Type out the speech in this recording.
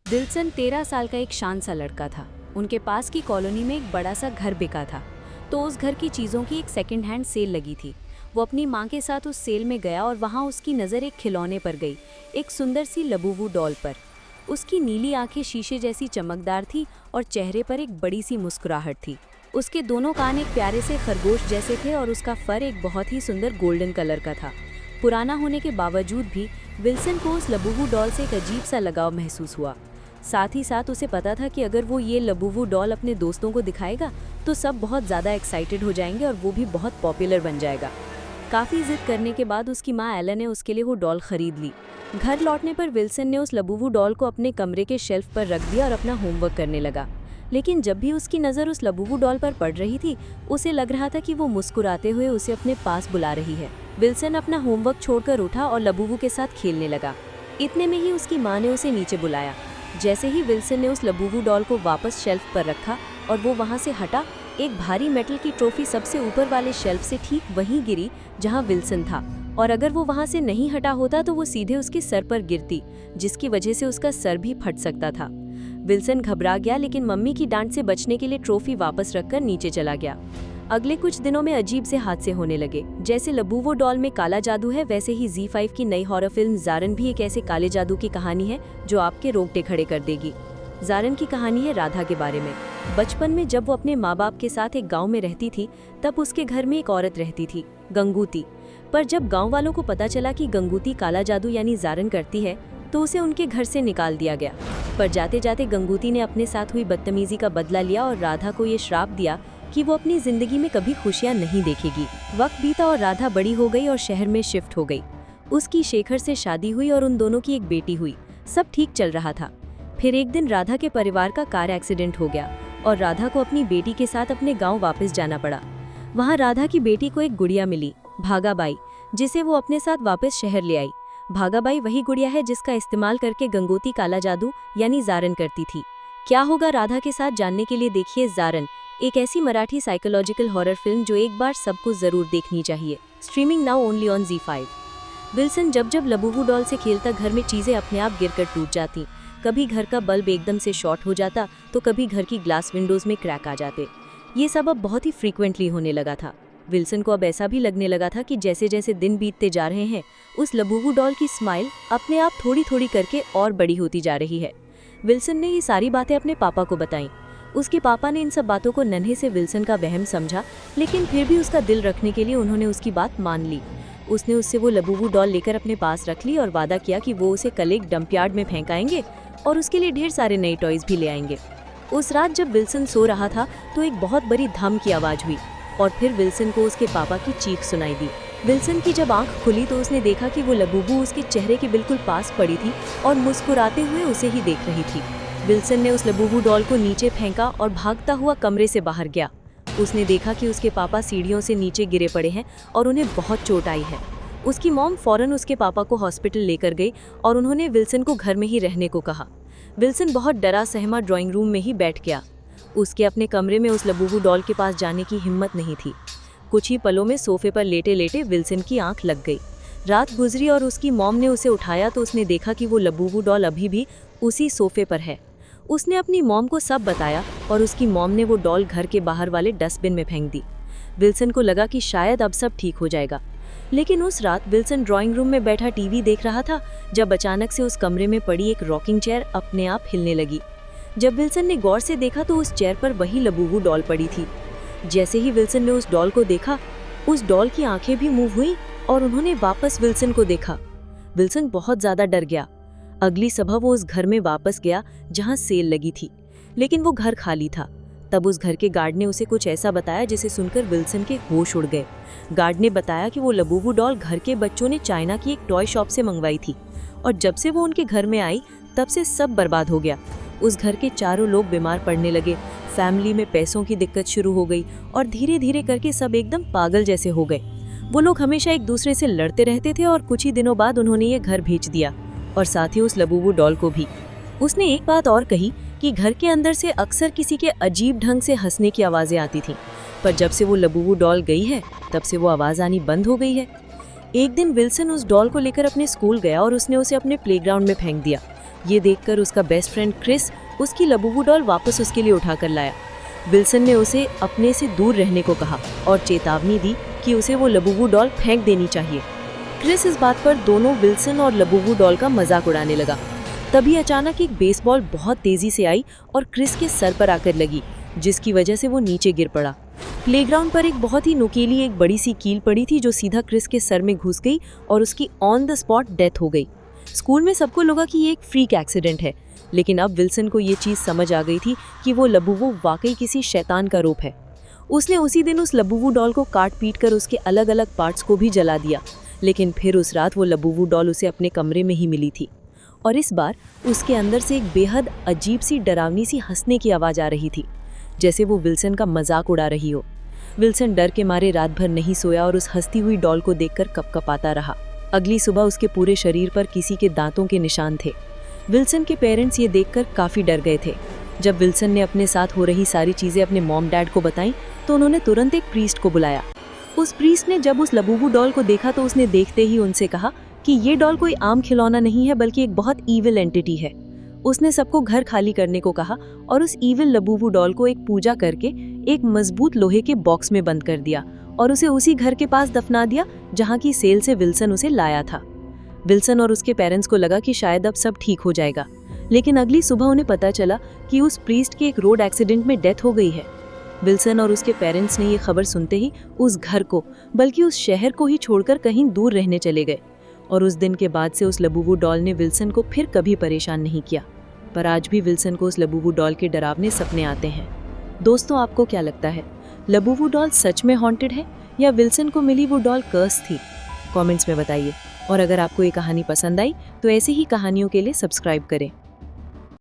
दिलसन 13 साल का एक शांत सा लड़का था। उनके पास की कॉलोनी में एक बड़ा सा घर बिका था, तो उस घर की चीज़ों की एक सेकंड हैंड सेल लगी थी। वो अपनी माँ के साथ उस सेल में गया और वहाँ उसकी नज़र एक खिलौने पर गई, एक सुंदर सी लबूबू डॉल पर। उसकी नीली आंखें शीशे जैसी चमकदार थी और चेहरे पर एक बड़ी सी मुस्कुराहट थी। उसके दोनों कान एक प्यारे से खरगोश जैसे थे और उसका फर एक बहुत ही सुंदर गोल्डन कलर का था। पुराना होने के बावजूद भी विल्सन को उस लबूबू डॉल से एक अजीब सा लगाव महसूस हुआ। साथ ही साथ उसे पता था कि अगर वो ये लबूबू डॉल अपने दोस्तों को दिखाएगा तो सब बहुत ज़्यादा एक्साइटेड हो जाएंगे और वो भी बहुत पॉपुलर बन जाएगा। काफ़ी जिद करने के बाद उसकी माँ एलन ने उसके लिए वो डॉल खरीद ली। घर लौटने पर विल्सन ने उस लबूबू डॉल को अपने कमरे के शेल्फ पर रख दिया और अपना होमवर्क करने लगा। लेकिन जब भी उसकी नज़र उस लबूबू डॉल पर पड़ रही थी, उसे लग रहा था कि वो मुस्कुराते हुए उसे अपने पास बुला रही है। विल्सन अपना होमवर्क छोड़कर उठा और लबूबू के साथ खेलने लगा। इतने में ही उसकी माँ ने उसे नीचे बुलाया। जैसे ही विल्सन ने उस लबूबू डॉल को वापस शेल्फ पर रखा और वो वहाँ से हटा, एक भारी मेटल की ट्रॉफी सबसे ऊपर वाले शेल्फ से ठीक वहीं गिरी जहाँ विल्सन था। और अगर वो वहाँ से नहीं हटा होता तो वो सीधे उसके सर पर गिरती, जिसकी वजह से उसका सर भी फट सकता था। विल्सन घबरा गया, लेकिन मम्मी की डांट से बचने के लिए ट्रॉफी वापस रखकर नीचे चला गया। अगले कुछ दिनों में अजीब से हादसे होने लगे। जैसे लबूबू डॉल में काला जादू है, वैसे ही Z5 की नई हॉरर फिल्म ज़ारन भी एक ऐसे काले जादू की कहानी है जो आपके रोंगटे खड़े कर देगी। ज़ारन की कहानी है राधा के बारे में। बचपन में जब वो अपने माँ बाप के साथ एक गांव में रहती थी, तब उसके घर में एक औरत रहती थी, गंगूती। पर जब गाँव वालों को पता चला कि गंगूती काला जादू यानी ज़ारन करती है, तो उसे उनके घर से निकाल दिया गया। पर जाते जाते गंगूती ने अपने साथ हुई बदतमीजी का बदला लिया और राधा को ये श्राप दिया कि वो अपनी जिंदगी में कभी खुशियां नहीं देखेगी। वक्त बीता और राधा बड़ी हो गई और शहर में शिफ्ट हो गई। उसकी शेखर से शादी हुई और उन दोनों की एक बेटी हुई। सब ठीक चल रहा था। फिर एक दिन राधा के परिवार का कार एक्सीडेंट हो गया और राधा को अपनी बेटी के साथ अपने गाँव वापस जाना पड़ा। वहाँ राधा की बेटी को एक गुड़िया मिली, भागाबाई, जिसे वो अपने साथ वापस शहर ले आई। भागाबाई वही गुड़िया है जिसका इस्तेमाल करके गंगोती काला जादू यानी ज़ारन करती थी। क्या होगा राधा के साथ जानने के लिए देखिए ज़ारन, एक ऐसी मराठी साइकोलॉजिकल हॉरर फिल्म जो एक बार सबको जरूर देखनी चाहिए। Streaming now only on Z5। Wilson जब जब लबूबू डॉल से खेलता, घर में चीजें अपने आप गिरकर टूट जाती। कभी घर का बल्ब एकदम से शॉर्ट हो जाता तो कभी घर की ग्लास विंडोज में क्रैक आ जाते। ये सब अब बहुत ही फ्रीक्वेंटली होने लगा था। विल्सन को अब ऐसा भी लगने लगा था कि जैसे जैसे दिन बीतते जा रहे हैं, उस लबूबू डॉल की स्माइल अपने आप थोड़ी थोड़ी करके और बड़ी होती जा रही है। विल्सन ने ये सारी बातें अपने पापा को बताईं। उसके पापा ने इन सब बातों को नन्हे से विल्सन का वहम समझा, लेकिन फिर भी उसका दिल रखने के लिए उन्होंने उसकी बात मान ली। उसने उससे वो लबूबू डॉल लेकर अपने पास रख ली और वादा किया कि वो उसे कल एक डंपयार्ड में फेंकाएंगे और उसके लिए ढेर सारे नए टॉयज भी ले आएंगे। उस रात जब विल्सन सो रहा था तो एक बहुत बड़ी धम की आवाज़ हुई और फिर विल्सन को उसके पापा की चीख सुनाई दी। विल्सन की जब आंख खुली तो उसने देखा कि वो लबूबू उसके चेहरे के बिल्कुल पास पड़ी थी और मुस्कुराते हुए उसे ही देख रही थी। विल्सन ने उस लबूबू डॉल को नीचे फेंका और भागता हुआ कमरे से बाहर गया। उसने देखा कि उसके पापा सीढ़ियों से नीचे गिरे पड़े हैं और उन्हें बहुत चोट आई है। उसकी मॉम फौरन उसके पापा को हॉस्पिटल लेकर गई और उन्होंने विल्सन को घर में ही रहने को कहा। विल्सन बहुत डरा सहमा ड्राइंग रूम में ही बैठ गया। उसके अपने कमरे में उस लबूबू डॉल के पास जाने की हिम्मत नहीं थी। कुछ ही पलों में सोफे पर लेटे लेटे विल्सन की आंख लग गई। रात गुजरी और उसकी मॉम ने उसे उठाया तो उसने देखा कि वो लबूबू डॉल अभी भी उसी सोफे पर है। उसने अपनी मॉम को सब बताया और उसकी मॉम ने वो डॉल घर के बाहर वाले डस्टबिन में फेंक दी। विल्सन को लगा कि शायद अब सब ठीक हो जाएगा, लेकिन उस रात विल्सन ड्राइंग रूम में बैठा टीवी देख रहा था जब अचानक से उस कमरे में पड़ी एक रॉकिंग चेयर अपने आप हिलने लगी। जब विल्सन ने गौर से देखा तो उस चेयर पर वही लबूबू डॉल पड़ी थी। जैसे ही विल्सन ने उस डॉल को देखा, उस डॉल की आंखें भी मूव हुई और उन्होंने वापस विल्सन को देखा। विल्सन बहुत ज्यादा डर गया। अगली सुबह वो उस घर में वापस गया जहां सेल लगी थी, लेकिन वो घर खाली था। तब उस घर के गार्ड ने उसे कुछ ऐसा बताया जिसे सुनकर विल्सन के होश उड़ गए। गार्ड ने बताया कि वो लबूबू डॉल घर के बच्चों ने चाइना की एक टॉय शॉप से मंगवाई थी और जब से वो उनके घर में आई तब से सब बर्बाद हो गया। उस घर के चारों लोग बीमार पड़ने लगे, फैमिली में पैसों की दिक्कत शुरू हो गई और धीरे धीरे करके सब एकदम पागल जैसे हो गए। वो लोग हमेशा एक दूसरे से लड़ते रहते थे और कुछ ही दिनों बाद उन्होंने ये घर बेच दिया और साथ ही उस लबूबू डॉल को भी। उसने एक बात और कही कि घर के अंदर से अक्सर किसी के अजीब ढंग से हंसने की आवाज़ें आती थीं, पर जब से वो लबूबू डॉल गई है तब से वो आवाज़ आनी बंद हो गई है। एक दिन विल्सन उस डॉल को लेकर अपने स्कूल गया और उसने उसे अपने प्लेग्राउंड में फेंक दिया। ये देखकर उसका बेस्ट फ्रेंड क्रिस उसकी लबूबू डॉल वापस उसके लिए उठाकर लाया। विल्सन ने उसे अपने से दूर रहने को कहा और चेतावनी दी कि उसे वो लबूबू डॉल फेंक देनी चाहिए। क्रिस इस बात पर दोनों विल्सन और लबूबू डॉल का मजाक उड़ाने लगा। तभी अचानक एक बेसबॉल बहुत तेजी से आई और क्रिस के सर पर आकर लगी, जिसकी वजह से वो नीचे गिर पड़ा। प्लेग्राउंड पर एक बहुत ही नुकीली एक बड़ी सी कील पड़ी थी जो सीधा क्रिस के सर में घुस गई और उसकी ऑन द स्पॉट डेथ हो गई। स्कूल में सबको लगा कि ये एक फ्रीक एक्सीडेंट है, लेकिन अब विल्सन को ये चीज़ समझ आ गई थी कि वो लबूबू वाकई किसी शैतान का रूप है। उसने उसी दिन उस लबूबू डॉल को काट पीट कर उसके अलग अलग पार्ट्स को भी जला दिया, लेकिन फिर उस रात वो लबूबू डॉल उसे अपने कमरे में ही मिली थी और इस बार उसके अंदर से एक बेहद अजीब सी डरावनी सी हंसने की आवाज़ आ रही थी, जैसे वो विल्सन का मजाक उड़ा रही हो। विल्सन डर के मारे रात भर नहीं सोया और उस हंसती हुई डॉल को देखकर कपकपाता रहा। अगली सुबह उसके पूरे शरीर पर किसी के दांतों के निशान थे। विल्सन के पेरेंट्स ये देखकर काफ़ी डर गए थे। जब विल्सन ने अपने साथ हो रही सारी चीज़ें अपने मॉम डैड को बताई तो उन्होंने तुरंत एक प्रीस्ट को बुलाया। उस प्रीस्ट ने जब उस लबूबू डॉल को देखा तो उसने देखते ही उनसे कहा कि ये डॉल कोई आम खिलौना नहीं है बल्कि एक बहुत ईविल एंटिटी है। उसने सबको घर खाली करने को कहा और उस ईविल लबूबू डॉल को एक पूजा करके एक मजबूत लोहे के बॉक्स में बंद कर दिया और उसे उसी घर के पास दफना दिया जहाँ की सेल से विल्सन उसे लाया था। विल्सन और उसके पेरेंट्स को लगा कि शायद अब सब ठीक हो जाएगा, लेकिन अगली सुबह उन्हें पता चला कि उस प्रीस्ट के एक रोड एक्सीडेंट में डेथ हो गई है। विल्सन और उसके पेरेंट्स ने ये खबर सुनते ही उस घर को बल्कि उस शहर को ही छोड़कर कहीं दूर रहने चले गए और उस दिन के बाद से उस लबूबू डॉल ने विल्सन को फिर कभी परेशान नहीं किया। पर आज भी विल्सन को उस लबूबू डॉल के डरावने सपने आते हैं। दोस्तों, आपको क्या लगता है, लबूबू डॉल सच में हॉन्टेड है या विल्सन को मिली वो डॉल कर्स थी? कमेंट्स में बताइए। और अगर आपको ये कहानी पसंद आई तो ऐसे ही कहानियों के लिए सब्सक्राइब करें।